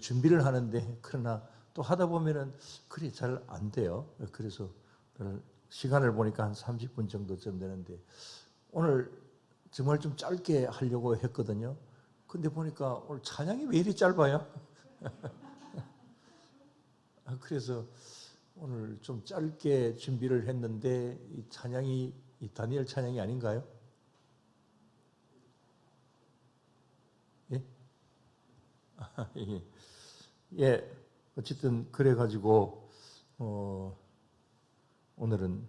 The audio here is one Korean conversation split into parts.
준비를 하는데 그러나 또 하다 보면은 그리 잘 안 돼요. 그래서 시간을 보니까 한 30분 정도쯤 되는데 오늘 정말 좀 짧게 하려고 했거든요. 근데 보니까 오늘 찬양이 왜 이리 짧아요? 그래서 오늘 좀 짧게 준비를 했는데 이 찬양이 이 다니엘 찬양이 아닌가요? 예? 예. 예. 어쨌든 그래가지고 오늘은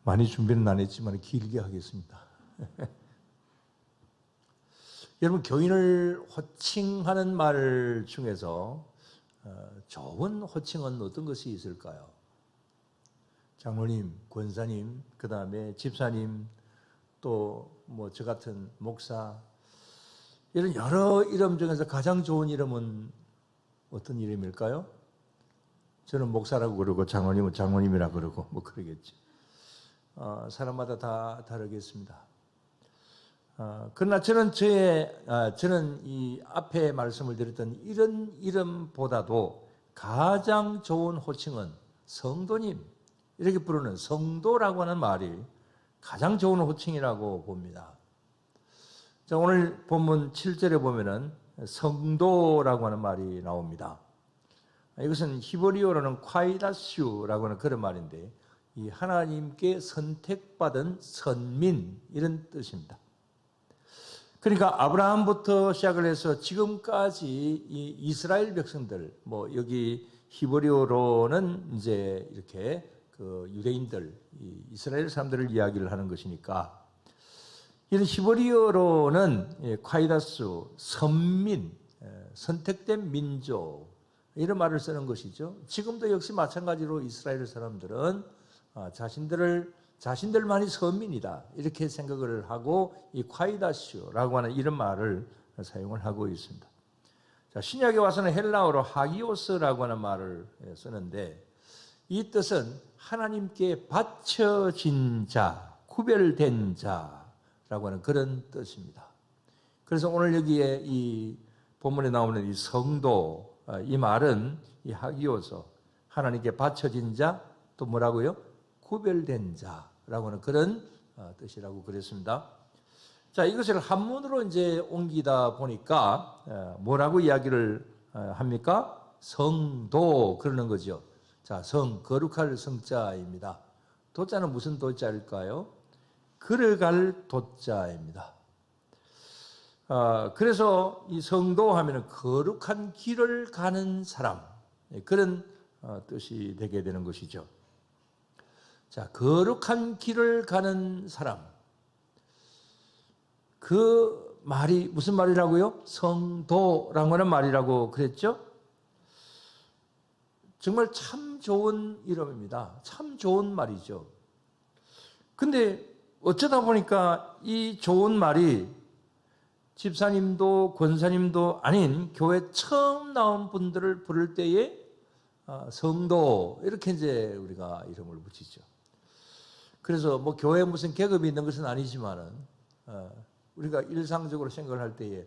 많이 준비는 안 했지만 길게 하겠습니다. 여러분, 교인을 호칭하는 말 중에서 좋은 호칭은 어떤 것이 있을까요? 장로님, 권사님, 그 다음에 집사님, 또 뭐 저 같은 목사, 이런 여러 이름 중에서 가장 좋은 이름은 어떤 이름일까요? 저는 목사라고 그러고 장로님은 장로님이라고 그러고 뭐 그러겠죠. 사람마다 다 다르겠습니다. 그러나 저는 이 앞에 말씀을 드렸던 이런 이름보다도 가장 좋은 호칭은 성도님, 이렇게 부르는 성도라고 하는 말이 가장 좋은 호칭이라고 봅니다. 자, 오늘 본문 7절에 보면은 성도라고 하는 말이 나옵니다. 이것은 히브리어로는 콰이다슈라고 하는 그런 말인데, 이 하나님께 선택받은 선민, 이런 뜻입니다. 그러니까 아브라함부터 시작을 해서 지금까지 이 이스라엘 백성들, 뭐 여기 히브리어로는 이제 이렇게 그 유대인들, 이스라엘 사람들을 이야기를 하는 것이니까, 이런 히브리어로는 콰이다스, 선민, 선택된 민족, 이런 말을 쓰는 것이죠. 지금도 역시 마찬가지로 이스라엘 사람들은 자신들만이 선민이다, 이렇게 생각을 하고 이 콰이다스라고 하는 이런 말을 사용을 하고 있습니다. 자, 신약에 와서는 헬라어로 하기오스라고 하는 말을 쓰는데, 이 뜻은 하나님께 바쳐진 자, 구별된 자라고 하는 그런 뜻입니다. 그래서 오늘 여기에 이 본문에 나오는 이 성도, 이 말은 이 하기오서, 하나님께 바쳐진 자, 또 뭐라고요? 구별된 자라고 하는 그런 뜻이라고 그랬습니다. 자, 이것을 한문으로 이제 옮기다 보니까 뭐라고 이야기를 합니까? 성도, 그러는 거죠. 자, 거룩할 성자입니다. 도자는 무슨 도자일까요? 걸어갈 도자입니다. 그래서 이 성도 하면은 거룩한 길을 가는 사람, 그런 뜻이 되게 되는 것이죠. 자, 거룩한 길을 가는 사람. 그 말이 무슨 말이라고요? 성도라고 하는 말이라고 그랬죠? 정말 참 좋은 이름입니다. 참 좋은 말이죠. 근데 어쩌다 보니까 이 좋은 말이 집사님도 권사님도 아닌 교회 처음 나온 분들을 부를 때에 성도, 이렇게 이제 우리가 이름을 붙이죠. 그래서 뭐 교회에 무슨 계급이 있는 것은 아니지만은 우리가 일상적으로 생각을 할 때에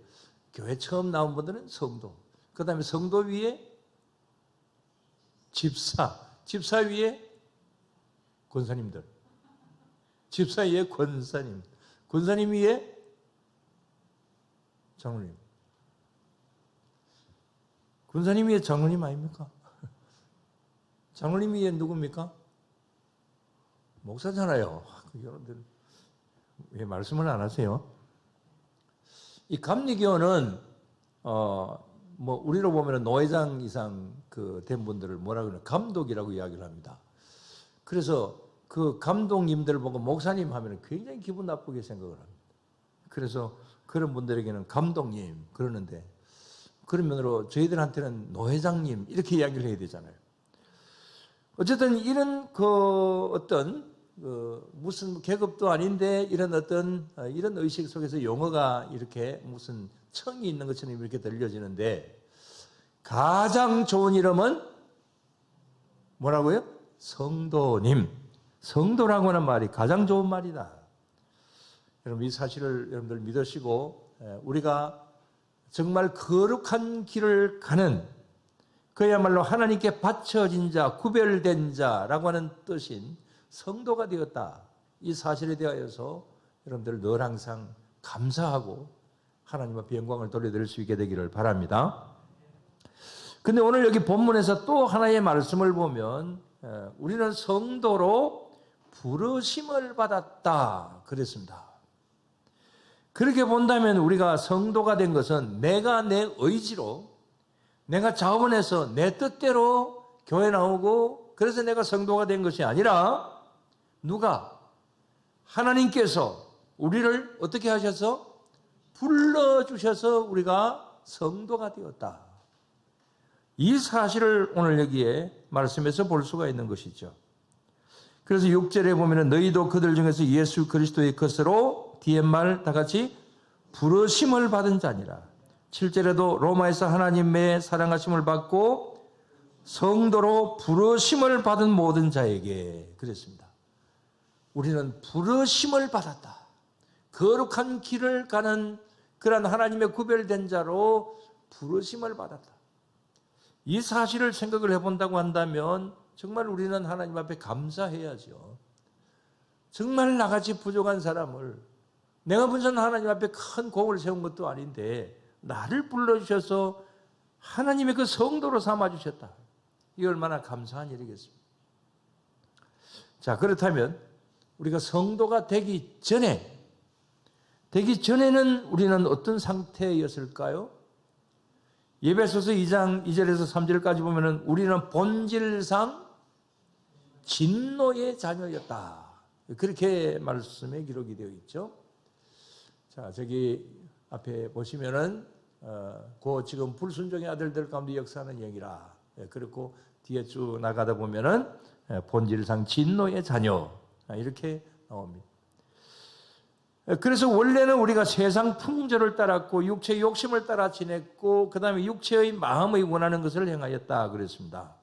교회 처음 나온 분들은 성도, 그 다음에 성도 위에 집사 위에 권사님들, 집사 위에 권사님, 권사님 위에 장로님, 권사님 위에 장로님 아닙니까? 장로님 위에 누굽니까? 목사잖아요. 여러분들 왜 말씀을 안 하세요? 이 감리교는 뭐 우리로 보면 노회장 이상 된 분들을 뭐라 그러나 감독이라고 이야기를 합니다. 그래서 그 감독님들 보고 목사님 하면 굉장히 기분 나쁘게 생각을 합니다. 그래서 그런 분들에게는 감독님 그러는데, 그런 면으로 저희들한테는 노회장님 이렇게 이야기를 해야 되잖아요. 어쨌든 이런 어떤 무슨 계급도 아닌데 이런 이런 의식 속에서 용어가 이렇게 무슨 청이 있는 것처럼 이렇게 들려지는데, 가장 좋은 이름은 뭐라고요? 성도님. 성도라고 하는 말이 가장 좋은 말이다. 여러분, 이 사실을 여러분들 믿으시고 우리가 정말 거룩한 길을 가는 그야말로 하나님께 바쳐진 자, 구별된 자라고 하는 뜻인 성도가 되었다. 이 사실에 대하여서 여러분들 늘 항상 감사하고 하나님 앞에 영광을 돌려드릴 수 있게 되기를 바랍니다. 근데 오늘 여기 본문에서 또 하나의 말씀을 보면 우리는 성도로 부르심을 받았다 그랬습니다. 그렇게 본다면 우리가 성도가 된 것은 내가 내 의지로, 내가 자원해서 내 뜻대로 교회 나오고 그래서 내가 성도가 된 것이 아니라 누가? 하나님께서 우리를 어떻게 하셔서? 불러주셔서 우리가 성도가 되었다. 이 사실을 오늘 여기에 말씀에서 볼 수가 있는 것이죠. 그래서 6절에 보면 너희도 그들 중에서 예수 그리스도의 것으로 뒤에 말 다 같이 부르심을 받은 자니라. 7절에도 로마에서 하나님의 사랑하심을 받고 성도로 부르심을 받은 모든 자에게 그랬습니다. 우리는 부르심을 받았다. 거룩한 길을 가는 그런 하나님의 구별된 자로 부르심을 받았다. 이 사실을 생각을 해본다고 한다면 정말 우리는 하나님 앞에 감사해야죠. 정말 나같이 부족한 사람을 내가 무슨 하나님 앞에 큰 공을 세운 것도 아닌데 나를 불러주셔서 하나님의 그 성도로 삼아주셨다. 이게 얼마나 감사한 일이겠습니까? 자, 그렇다면 우리가 성도가 되기 전에는 우리는 어떤 상태였을까요? 에베소서 2장 2절에서 3절까지 보면은 우리는 본질상 진노의 자녀였다. 그렇게 말씀에 기록이 되어 있죠. 자, 저기 앞에 보시면은 그 지금 불순종의 아들들 가운데 역사하는 영이라. 그리고 뒤에 쭉 나가다 보면은 본질상 진노의 자녀 이렇게 나옵니다. 그래서 원래는 우리가 세상 풍조를 따랐고 육체의 욕심을 따라 지냈고 그 다음에 육체의 마음의 원하는 것을 행하였다 그랬습니다.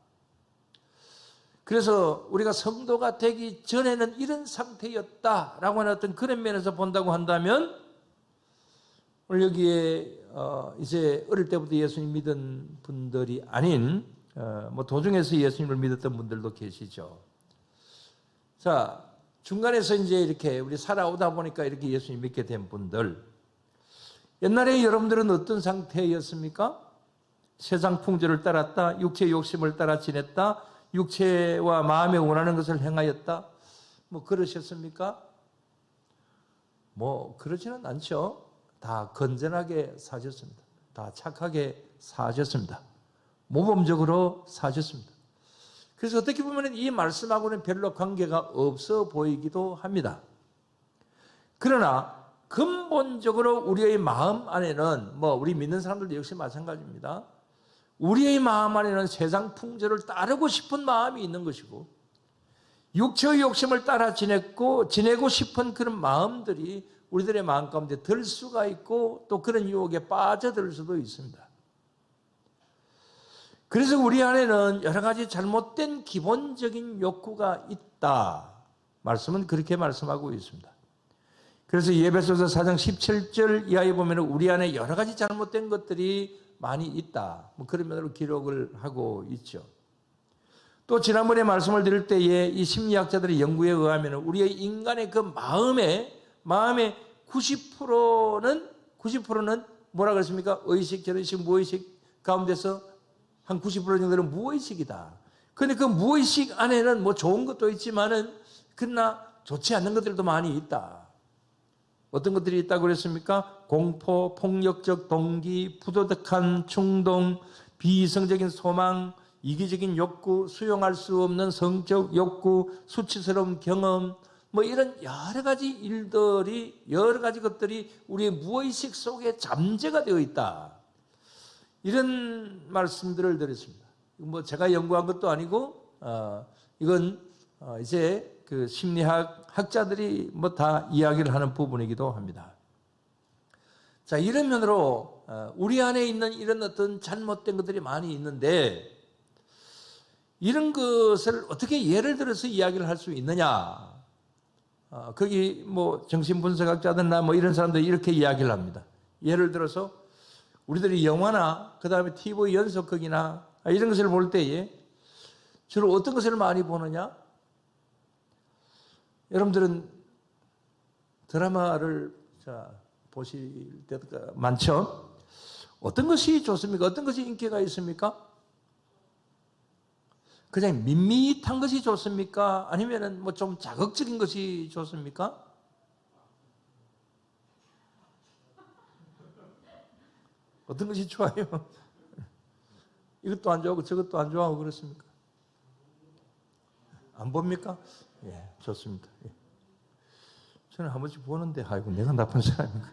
그래서 우리가 성도가 되기 전에는 이런 상태였다라고 하는 어떤 그런 면에서 본다고 한다면 오늘 여기에 이제 어릴 때부터 예수님 믿은 분들이 아닌 뭐 도중에서 예수님을 믿었던 분들도 계시죠. 자, 중간에서 이제 이렇게 우리 살아오다 보니까 이렇게 예수님 믿게 된 분들, 옛날에 여러분들은 어떤 상태였습니까? 세상 풍조를 따랐다, 육체의 욕심을 따라 지냈다, 육체와 마음에 원하는 것을 행하였다. 뭐 그러셨습니까? 뭐 그러지는 않죠. 다 건전하게 사셨습니다. 다 착하게 사셨습니다. 모범적으로 사셨습니다. 그래서 어떻게 보면 이 말씀하고는 별로 관계가 없어 보이기도 합니다. 그러나 근본적으로 우리의 마음 안에는 뭐 우리 믿는 사람들도 역시 마찬가지입니다. 우리의 마음 안에는 세상 풍조를 따르고 싶은 마음이 있는 것이고 육체의 욕심을 따라 지내고 싶은 그런 마음들이 우리들의 마음 가운데 들 수가 있고 또 그런 유혹에 빠져들 수도 있습니다. 그래서 우리 안에는 여러 가지 잘못된 기본적인 욕구가 있다. 말씀은 그렇게 말씀하고 있습니다. 그래서 에베소서 4장 17절 이하에 보면 우리 안에 여러 가지 잘못된 것들이 많이 있다. 뭐 그런 면으로 기록을 하고 있죠. 또 지난번에 말씀을 드릴 때에 이 심리학자들의 연구에 의하면 우리의 인간의 그 마음의 90%는 뭐라 그랬습니까? 의식, 결의식, 무의식 가운데서 한 90% 정도는 무의식이다. 그런데 그 무의식 안에는 뭐 좋은 것도 있지만은 그러나 좋지 않는 것들도 많이 있다. 어떤 것들이 있다고 그랬습니까? 공포, 폭력적 동기, 부도덕한 충동, 비이성적인 소망, 이기적인 욕구, 수용할 수 없는 성적 욕구, 수치스러운 경험, 뭐 이런 여러 가지 것들이 우리의 무의식 속에 잠재가 되어 있다. 이런 말씀들을 드렸습니다. 뭐 제가 연구한 것도 아니고 이건 이제 그 심리학 학자들이 뭐 다 이야기를 하는 부분이기도 합니다. 자, 이런 면으로 우리 안에 있는 이런 어떤 잘못된 것들이 많이 있는데 이런 것을 어떻게 예를 들어서 이야기를 할 수 있느냐? 거기 뭐 정신분석학자들이나 뭐 이런 사람들이 이렇게 이야기를 합니다. 예를 들어서 우리들이 영화나 그 다음에 TV 연속극이나 이런 것을 볼 때에 주로 어떤 것을 많이 보느냐? 여러분들은 드라마를 보실 때가 많죠? 어떤 것이 좋습니까? 어떤 것이 인기가 있습니까? 그냥 밋밋한 것이 좋습니까? 아니면은 뭐 좀 자극적인 것이 좋습니까? 어떤 것이 좋아요? 이것도 안 좋아하고 저것도 안 좋아하고 그렇습니까? 안 봅니까? 예, 좋습니다. 예. 저는 한 번씩 보는데, 아이고, 내가 나쁜 사람인가.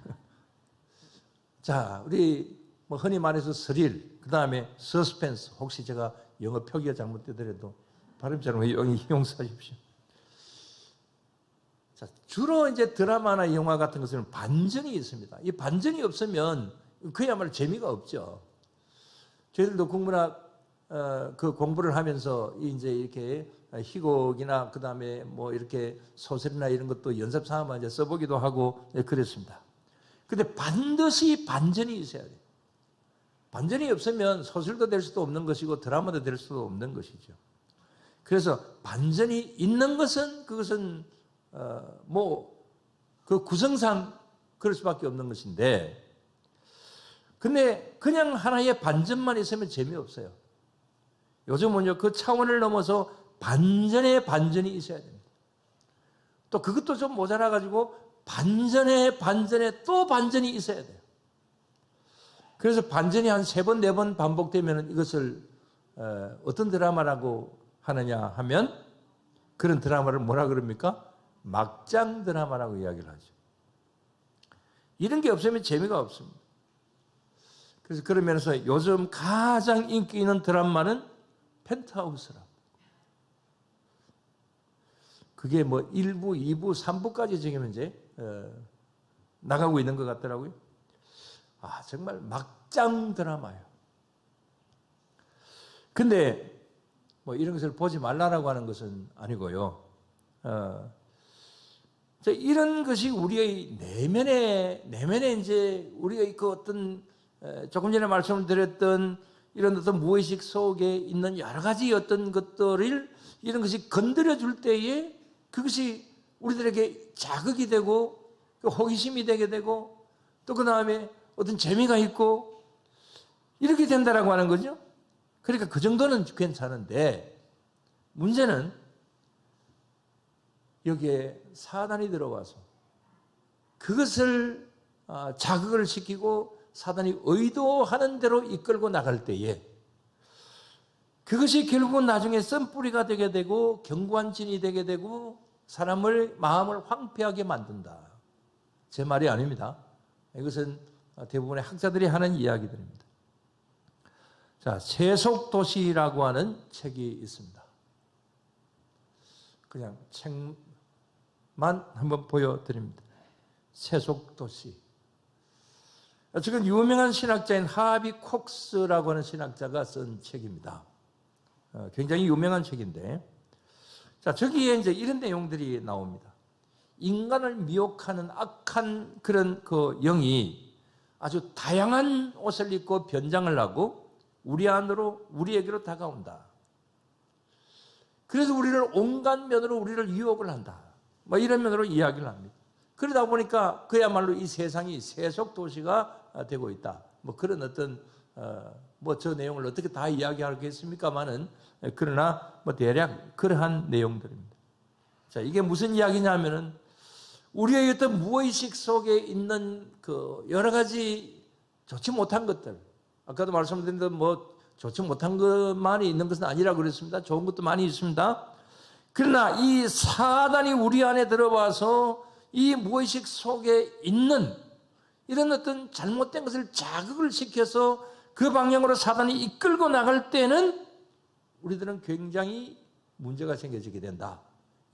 자, 우리 뭐 흔히 말해서 스릴, 그 다음에 서스펜스. 혹시 제가 영어 표기가 잘못되더라도 발음처럼 이용하십시오. 자, 주로 이제 드라마나 영화 같은 것은 반전이 있습니다. 이 반전이 없으면 그야말로 재미가 없죠. 저희들도 국문학 그 공부를 하면서 이제 이렇게 희곡이나 그 다음에 뭐 이렇게 소설이나 이런 것도 연습 삼아 이제 써보기도 하고 그랬습니다. 근데 반드시 반전이 있어야 돼요. 반전이 없으면 소설도 될 수도 없는 것이고 드라마도 될 수도 없는 것이죠. 그래서 반전이 있는 것은 그것은 뭐 그 구성상 그럴 수밖에 없는 것인데, 근데 그냥 하나의 반전만 있으면 재미없어요. 요즘은요 그 차원을 넘어서 반전에 반전이 있어야 됩니다. 또 그것도 좀 모자라 가지고 반전에 반전에 또 반전이 있어야 돼요. 그래서 반전이 한 3번, 4번 반복되면 이것을 어떤 드라마라고 하느냐 하면 그런 드라마를 뭐라 그럽니까? 막장 드라마라고 이야기를 하죠. 이런 게 없으면 재미가 없습니다. 그래서 그러면서 요즘 가장 인기 있는 드라마는 펜트하우스라고. 그게 뭐 1부, 2부, 3부까지 지금 이제 나가고 있는 것 같더라고요. 아, 정말 막장 드라마예요. 근데 뭐 이런 것을 보지 말라라고 하는 것은 아니고요. 이런 것이 우리의 내면에 이제 우리의 그 어떤 조금 전에 말씀을 드렸던 이런 어떤 무의식 속에 있는 여러 가지 어떤 것들을 이런 것이 건드려 줄 때에 그것이 우리들에게 자극이 되고 호기심이 되게 되고 또 그 다음에 어떤 재미가 있고 이렇게 된다라고 하는 거죠. 그러니까 그 정도는 괜찮은데 문제는 여기에 사단이 들어와서 그것을 자극을 시키고 사단이 의도하는 대로 이끌고 나갈 때에 그것이 결국은 나중에 썬뿌리가 되게 되고 견고한 진이 되게 되고 사람을 마음을 황폐하게 만든다. 제 말이 아닙니다. 이것은 대부분의 학자들이 하는 이야기들입니다. 자, 세속도시라고 하는 책이 있습니다. 그냥 책만 한번 보여드립니다. 세속도시. 지금 유명한 신학자인 하비 콕스라고 하는 신학자가 쓴 책입니다. 굉장히 유명한 책인데, 자, 저기에 이제 이런 내용들이 나옵니다. 인간을 미혹하는 악한 그런 그 영이 아주 다양한 옷을 입고 변장을 하고 우리에게로 다가온다. 그래서 우리를 온갖 면으로 우리를 유혹을 한다. 뭐 이런 면으로 이야기를 합니다. 그러다 보니까 그야말로 이 세상이 세속 도시가 되고 있다. 뭐 그런 어떤 뭐 저 내용을 어떻게 다 이야기하겠습니까만은 그러나 뭐 대략 그러한 내용들입니다. 자, 이게 무슨 이야기냐면은 우리의 어떤 무의식 속에 있는 그 여러 가지 좋지 못한 것들, 아까도 말씀드린 대로 뭐 좋지 못한 것만이 있는 것은 아니라고 그랬습니다. 좋은 것도 많이 있습니다. 그러나 이 사단이 우리 안에 들어와서 이 무의식 속에 있는 이런 어떤 잘못된 것을 자극을 시켜서 그 방향으로 사단이 이끌고 나갈 때는 우리들은 굉장히 문제가 생겨지게 된다.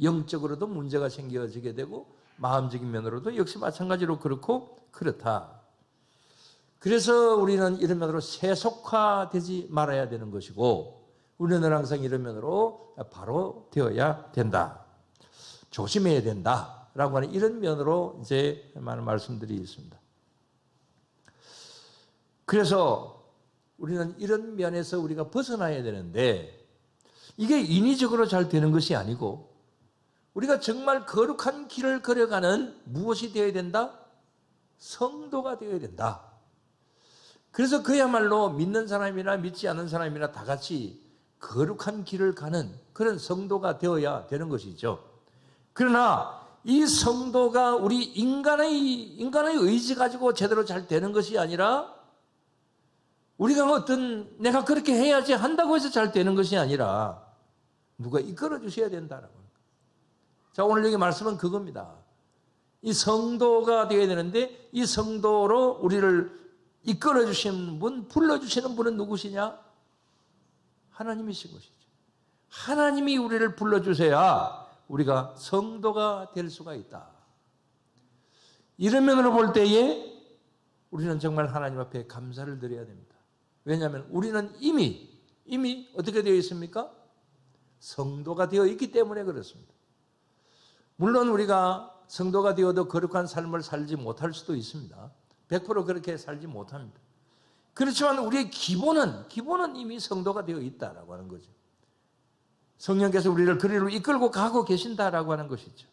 영적으로도 문제가 생겨지게 되고 마음적인 면으로도 역시 마찬가지로 그렇다. 그래서 우리는 이런 면으로 세속화되지 말아야 되는 것이고 우리는 항상 이런 면으로 바로 되어야 된다. 조심해야 된다라고 하는 이런 면으로 이제 많은 말씀들이 있습니다. 그래서 우리는 이런 면에서 우리가 벗어나야 되는데 이게 인위적으로 잘 되는 것이 아니고 우리가 정말 거룩한 길을 걸어가는 무엇이 되어야 된다? 성도가 되어야 된다. 그래서 그야말로 믿는 사람이나 믿지 않는 사람이나 다 같이 거룩한 길을 가는 그런 성도가 되어야 되는 것이죠. 그러나 이 성도가 우리 인간의 의지 가지고 제대로 잘 되는 것이 아니라 우리가 어떤 내가 그렇게 해야지 한다고 해서 잘 되는 것이 아니라 누가 이끌어 주셔야 된다라고. 자, 오늘 여기 말씀은 그겁니다. 이 성도가 되어야 되는데 이 성도로 우리를 이끌어 주시는 분, 불러 주시는 분은 누구시냐? 하나님이신 것이죠. 하나님이 우리를 불러 주셔야 우리가 성도가 될 수가 있다. 이런 면으로 볼 때에 우리는 정말 하나님 앞에 감사를 드려야 됩니다. 왜냐하면 우리는 이미 어떻게 되어 있습니까? 성도가 되어 있기 때문에 그렇습니다. 물론 우리가 성도가 되어도 거룩한 삶을 살지 못할 수도 있습니다. 100% 그렇게 살지 못합니다. 그렇지만 우리의 기본은 이미 성도가 되어 있다라고 하는 거죠. 성령께서 우리를 그 길로 이끌고 가고 계신다라고 하는 것이죠.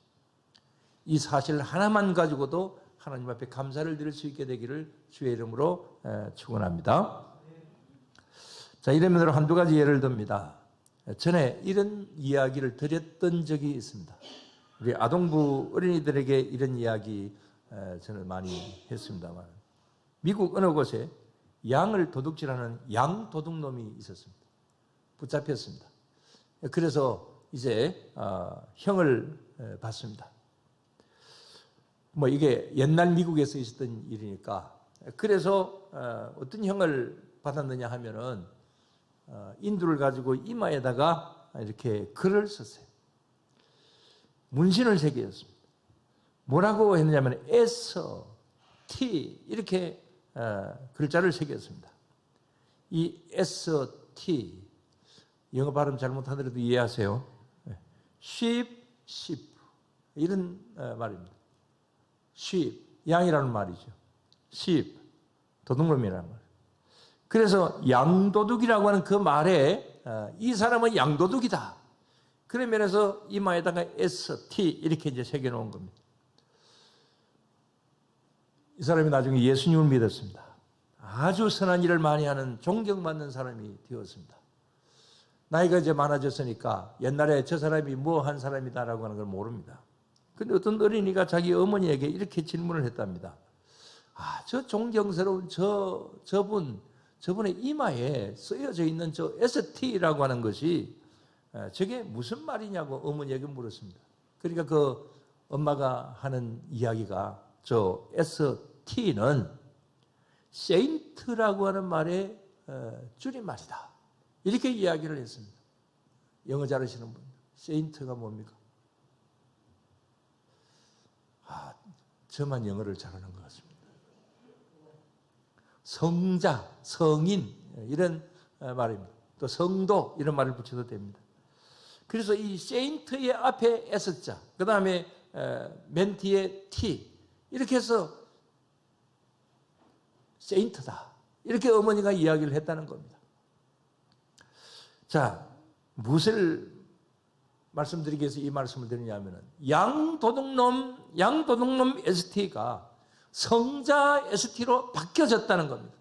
이 사실 하나만 가지고도 하나님 앞에 감사를 드릴 수 있게 되기를 주의 이름으로 축원합니다. 자, 이런 면으로 한두 가지 예를 듭니다. 전에 이런 이야기를 드렸던 적이 있습니다. 우리 아동부 어린이들에게 이런 이야기 저는 많이 했습니다만 미국 어느 곳에 양을 도둑질하는 양 도둑놈이 있었습니다. 붙잡혔습니다. 그래서 이제 형을 받습니다. 뭐 이게 옛날 미국에서 있었던 일이니까 그래서 어떤 형을 받았느냐 하면은 인두를 가지고 이마에다가 이렇게 글을 썼어요. 문신을 새겼습니다. 뭐라고 했느냐면 S, T 이렇게 글자를 새겼습니다. 이 S, T 영어 발음 잘못하더라도 이해하세요. sheep, sheep 이런 말입니다. sheep 양이라는 말이죠. sheep 도둑놈이라는 말. 그래서 양도둑이라고 하는 그 말에 이 사람은 양도둑이다. 그런 면에서 이마에다가 S, T 이렇게 이제 새겨놓은 겁니다. 이 사람이 나중에 예수님을 믿었습니다. 아주 선한 일을 많이 하는 존경받는 사람이 되었습니다. 나이가 이제 많아졌으니까 옛날에 저 사람이 뭐 한 사람이다라고 하는 걸 모릅니다. 근데 어떤 어린이가 자기 어머니에게 이렇게 질문을 했답니다. 저 존경스러운 저분의 이마에 쓰여져 있는 저 ST라고 하는 것이 저게 무슨 말이냐고 어머니에게 물었습니다. 그러니까 그 엄마가 하는 이야기가 저 ST는 세인트라고 하는 말의 줄임말이다. 이렇게 이야기를 했습니다. 영어 잘하시는 분. 세인트가 뭡니까? 저만 영어를 잘하는 것 같습니다. 성자, 성인 이런 말입니다. 또 성도 이런 말을 붙여도 됩니다. 그래서 이 세인트의 앞에 S자, 그 다음에 맨 뒤에 T 이렇게 해서 세인트다. 이렇게 어머니가 이야기를 했다는 겁니다. 자, 무엇을 말씀드리기 위해서 이 말씀을 드리냐면은 양도둑놈 ST가 성자 ST로 바뀌어졌다는 겁니다.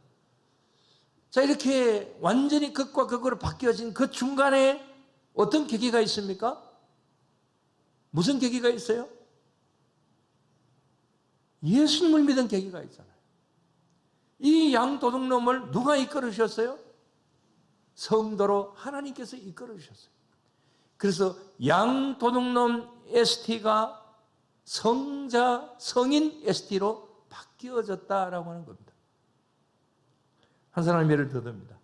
자, 이렇게 완전히 극과 극으로 바뀌어진 그 중간에 어떤 계기가 있습니까? 무슨 계기가 있어요? 예수님을 믿은 계기가 있잖아요. 이 양도둑놈을 누가 이끌어 주셨어요? 성도로 하나님께서 이끌어 주셨어요. 그래서 양도둑놈 ST가 성인 ST로 바뀌어졌다라고 하는 겁니다. 한 사람의 예를 더 듭니다.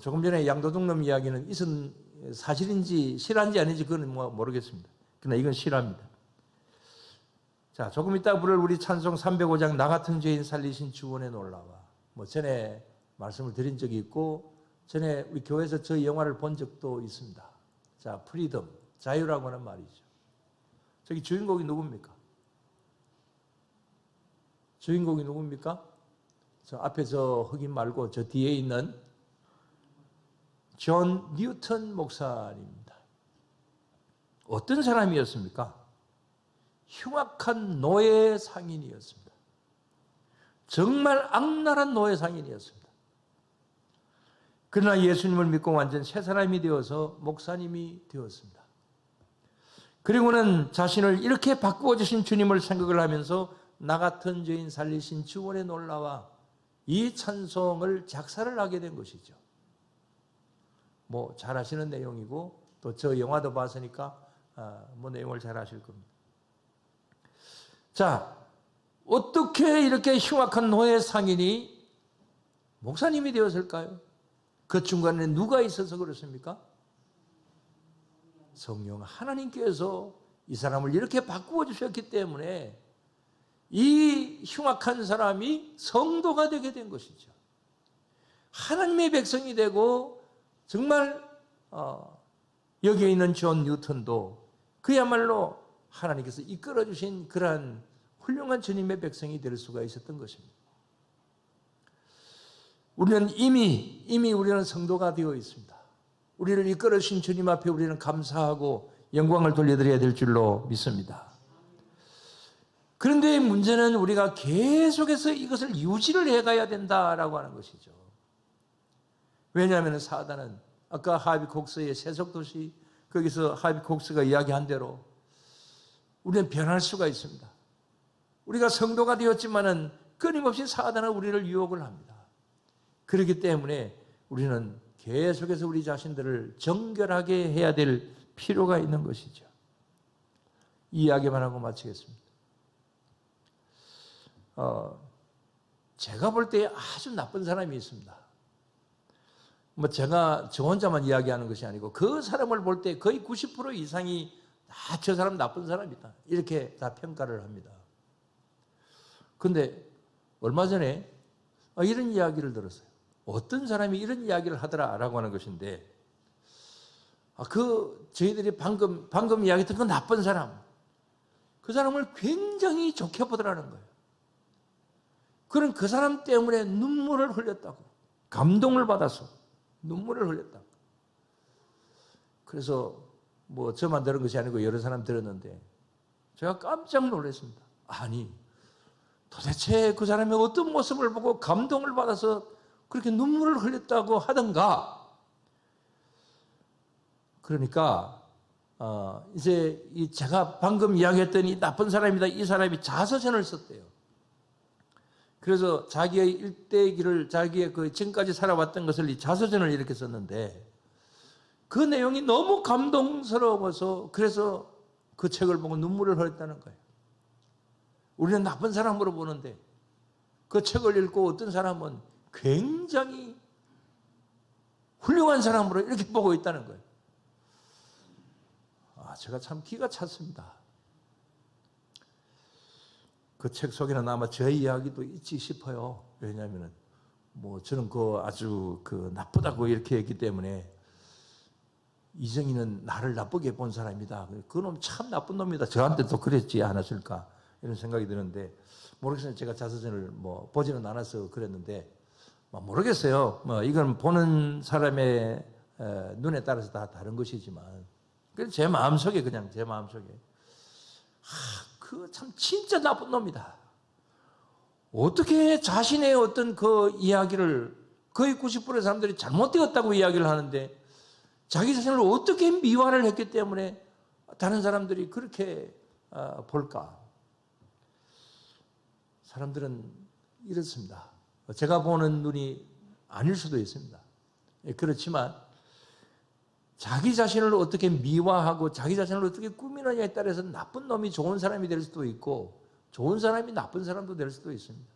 조금 전에 양도둑놈 이야기는 이건 사실인지 실화인지 아닌지 그건 모르겠습니다. 그러나 이건 실화입니다. 자, 조금 이따 부를 우리 찬송 305장 나 같은 죄인 살리신 주원에 놀라와. 전에 말씀을 드린 적이 있고 전에 우리 교회에서 저 영화를 본 적도 있습니다. 자, 프리덤, 자유라고 하는 말이죠. 저기 주인공이 누굽니까? 주인공이 누굽니까? 저 앞에 저 흑인 말고 저 뒤에 있는 존 뉴턴 목사님입니다. 어떤 사람이었습니까? 흉악한 노예 상인이었습니다. 정말 악랄한 노예 상인이었습니다. 그러나 예수님을 믿고 완전 새 사람이 되어서 목사님이 되었습니다. 그리고는 자신을 이렇게 바꾸어 주신 주님을 생각을 하면서 나 같은 죄인 살리신 주원의 놀라와 이 찬송을 작사를 하게 된 것이죠. 뭐 잘 아시는 내용이고 또 저 영화도 봤으니까 뭐 내용을 잘 아실 겁니다. 자, 어떻게 이렇게 흉악한 노예 상인이 목사님이 되었을까요? 그 중간에 누가 있어서 그렇습니까? 성령 하나님께서 이 사람을 이렇게 바꾸어 주셨기 때문에 이 흉악한 사람이 성도가 되게 된 것이죠. 하나님의 백성이 되고 정말 여기에 있는 존 뉴턴도 그야말로 하나님께서 이끌어 주신 그러한 훌륭한 주님의 백성이 될 수가 있었던 것입니다. 우리는 이미 우리는 성도가 되어 있습니다. 우리를 이끌어 주신 주님 앞에 우리는 감사하고 영광을 돌려드려야 될 줄로 믿습니다. 그런데 문제는 우리가 계속해서 이것을 유지를 해가야 된다라고 하는 것이죠. 왜냐하면 사단은 아까 하비 콕스의 세속도시 거기서 하비 콕스가 이야기한 대로 우리는 변할 수가 있습니다. 우리가 성도가 되었지만은 끊임없이 사단은 우리를 유혹을 합니다. 그렇기 때문에 우리는 계속해서 우리 자신들을 정결하게 해야 될 필요가 있는 것이죠. 이 이야기만 하고 마치겠습니다. 제가 볼 때 아주 나쁜 사람이 있습니다. 뭐 제가 저 혼자만 이야기하는 것이 아니고 그 사람을 볼 때 거의 90% 이상이 저 사람 나쁜 사람이다 이렇게 다 평가를 합니다. 그런데 얼마 전에 이런 이야기를 들었어요. 어떤 사람이 이런 이야기를 하더라라고 하는 것인데 저희들이 방금 이야기했던 그 나쁜 사람, 그 사람을 굉장히 좋게 보더라는 거예요. 그런 그 사람 때문에 눈물을 흘렸다고, 감동을 받아서 눈물을 흘렸다고. 그래서 뭐 저만 들은 것이 아니고 여러 사람 들었는데 제가 깜짝 놀랐습니다. 아니 도대체 그 사람의 어떤 모습을 보고 감동을 받아서 그렇게 눈물을 흘렸다고 하던가. 그러니까 이제 제가 방금 이야기했던 이 나쁜 사람이다, 이 사람이 자서전을 썼대요. 그래서 자기의 일대기를, 자기의 그 지금까지 살아왔던 것을 이 자서전을 이렇게 썼는데 그 내용이 너무 감동스러워서 그래서 그 책을 보고 눈물을 흘렸다는 거예요. 우리는 나쁜 사람으로 보는데 그 책을 읽고 어떤 사람은 굉장히 훌륭한 사람으로 이렇게 보고 있다는 거예요. 제가 참 기가 찼습니다. 그 책 속에는 아마 제 이야기도 있지 싶어요. 왜냐하면 뭐 저는 아주 나쁘다고 이렇게 했기 때문에 이정희는 나를 나쁘게 본 사람이다. 그놈 참 나쁜 놈이다. 저한테도 그랬지 않았을까 이런 생각이 드는데 모르겠어요. 제가 자서전을 뭐 보지는 않아서 그랬는데 모르겠어요. 이건 보는 사람의 눈에 따라서 다 다른 것이지만 그래서 제 마음속에 그냥 제 마음속에 참 진짜 나쁜 놈이다. 어떻게 자신의 어떤 그 이야기를 거의 90%의 사람들이 잘못되었다고 이야기를 하는데 자기 자신을 어떻게 미화를 했기 때문에 다른 사람들이 그렇게 볼까? 사람들은 이렇습니다. 제가 보는 눈이 아닐 수도 있습니다. 그렇지만 자기 자신을 어떻게 미화하고 자기 자신을 어떻게 꾸미느냐에 따라서 나쁜 놈이 좋은 사람이 될 수도 있고 좋은 사람이 나쁜 사람도 될 수도 있습니다.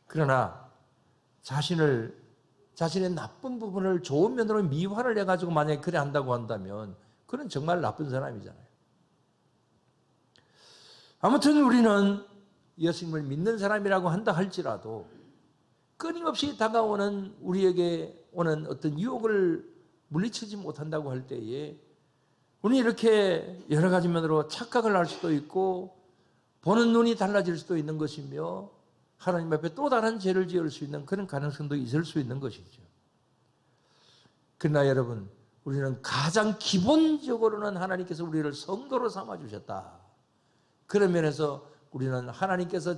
그러나 자신의 나쁜 부분을 좋은 면으로 미화를 해가지고 만약에 그래 한다고 한다면 그건 정말 나쁜 사람이잖아요. 아무튼 우리는 예수님을 믿는 사람이라고 한다 할지라도 끊임없이 다가오는 우리에게 오는 어떤 유혹을 물리치지 못한다고 할 때에 우리 이렇게 여러 가지 면으로 착각을 할 수도 있고 보는 눈이 달라질 수도 있는 것이며 하나님 앞에 또 다른 죄를 지을 수 있는 그런 가능성도 있을 수 있는 것이죠. 그러나 여러분, 우리는 가장 기본적으로는 하나님께서 우리를 성도로 삼아주셨다. 그런 면에서 우리는 하나님께서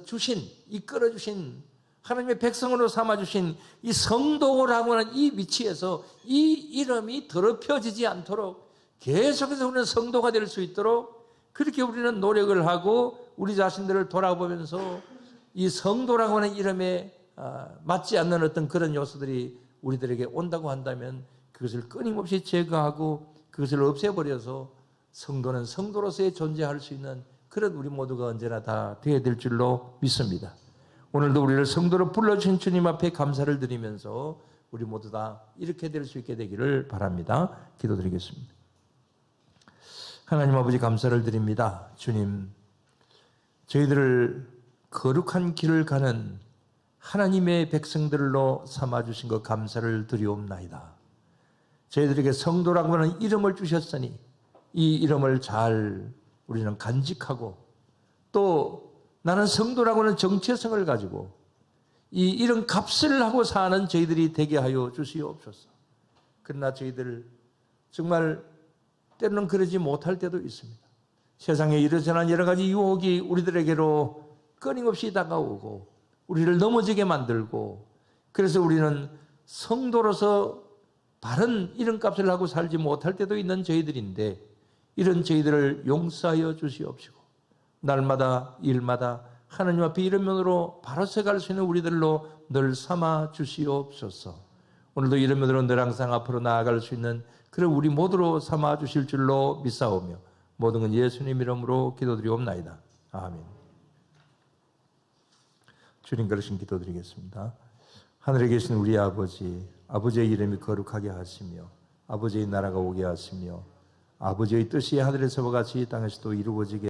이끌어주신 하나님의 백성으로 삼아주신 이 성도라고 하는 이 위치에서 이 이름이 더럽혀지지 않도록 계속해서 우리는 성도가 될 수 있도록 그렇게 우리는 노력을 하고 우리 자신들을 돌아보면서 이 성도라고 하는 이름에 맞지 않는 어떤 그런 요소들이 우리들에게 온다고 한다면 그것을 끊임없이 제거하고 그것을 없애버려서 성도는 성도로서의 존재할 수 있는 그런 우리 모두가 언제나 다 되어야 될 줄로 믿습니다. 오늘도 우리를 성도로 불러주신 주님 앞에 감사를 드리면서 우리 모두 다 이렇게 될 수 있게 되기를 바랍니다. 기도드리겠습니다. 하나님 아버지 감사를 드립니다. 주님, 저희들을 거룩한 길을 가는 하나님의 백성들로 삼아주신 것 감사를 드리옵나이다. 저희들에게 성도라고 하는 이름을 주셨으니 이 이름을 잘 우리는 간직하고 또 나는 성도라고 하는 정체성을 가지고 이 이런 값을 하고 사는 저희들이 되게 하여 주시옵소서. 그러나 저희들 정말 때로는 그러지 못할 때도 있습니다. 세상에 이러저러한 여러 가지 유혹이 우리들에게로 끊임없이 다가오고 우리를 넘어지게 만들고 그래서 우리는 성도로서 바른 이름값을 하고 살지 못할 때도 있는 저희들인데 이런 저희들을 용서하여 주시옵시고 날마다 일마다 하나님 앞에 이런 면으로 바로 서갈 수 있는 우리들로 늘 삼아 주시옵소서. 오늘도 이런 면으로 늘 항상 앞으로 나아갈 수 있는 그런 우리 모두로 삼아 주실 줄로 믿사오며 모든 건 예수님 이름으로 기도드리옵나이다. 아멘. 주님 그러신 기도드리겠습니다. 하늘에 계신 우리 아버지, 아버지의 이름이 거룩하게 하시며 아버지의 나라가 오게 하시며 아버지의 뜻이 하늘에서와 같이 땅에서도 이루어지게